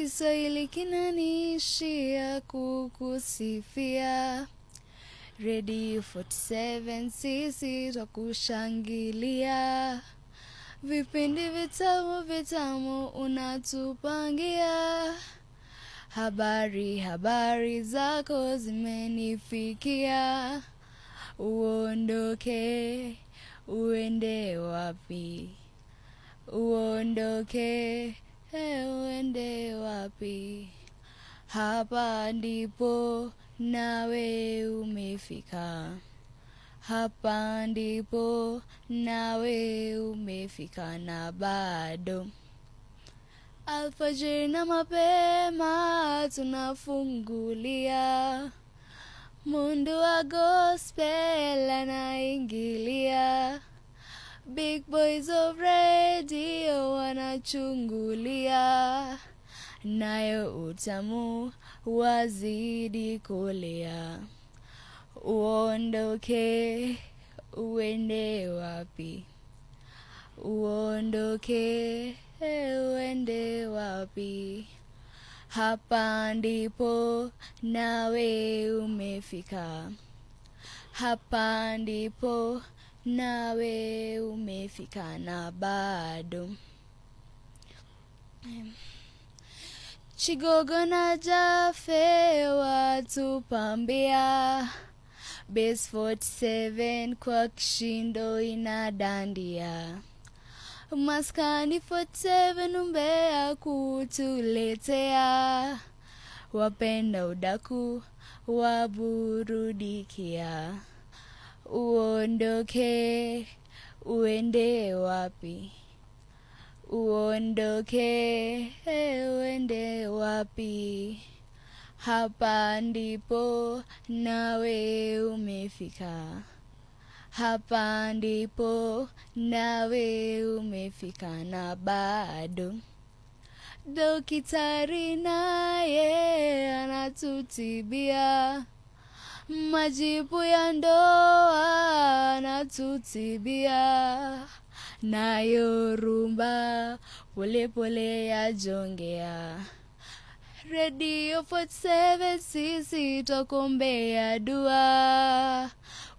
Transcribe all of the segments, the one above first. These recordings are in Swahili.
Kiswahili kinaniishia kukusifia. Radio 47 sisi twakushangilia. Vipindi vitamu vitamu unatupangia. Habari zako zimenifikia. Uondoke, uende wapi? Uondoke, uende wapi? Hapa ndipo nawe umefika. Hapa ndipo nawe umefika na bado. Alfajiri na mapema tunafungulia. Mundu wa gospel anaingilia. Big boys of radio wanachungulia. Nayo utamu wazidi kolea. Uondoke, uende wapi? Uondoke, uende wapi? Hapa ndipo nawe umefika. Hapa ndipo nawe umefika na bado. Chigogo na Jafe watupambia. Base 47 kwa kishindo inadandia. Maskani 47 umbea kutuletea. Wapenda udaku waburudikia. Uondoke, uende wapi? Uondoke, uende wapi? Hapa ndipo nawe umefika. Hapa ndipo nawe umefika na bado. Daktari naye anatutibia. Majibu ya ndoa anatutibia. Nayo rumba pole pole ya jongea. Radio 47 sisi twakuombea dua.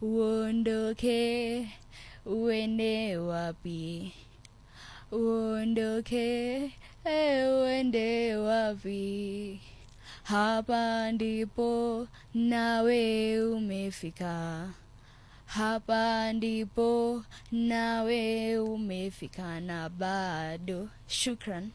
Uondoke, uende wapi? Uondoke, uende wapi? Hapa ndipo nawe umefika. Hapa ndipo nawe umefika na bado. Shukran.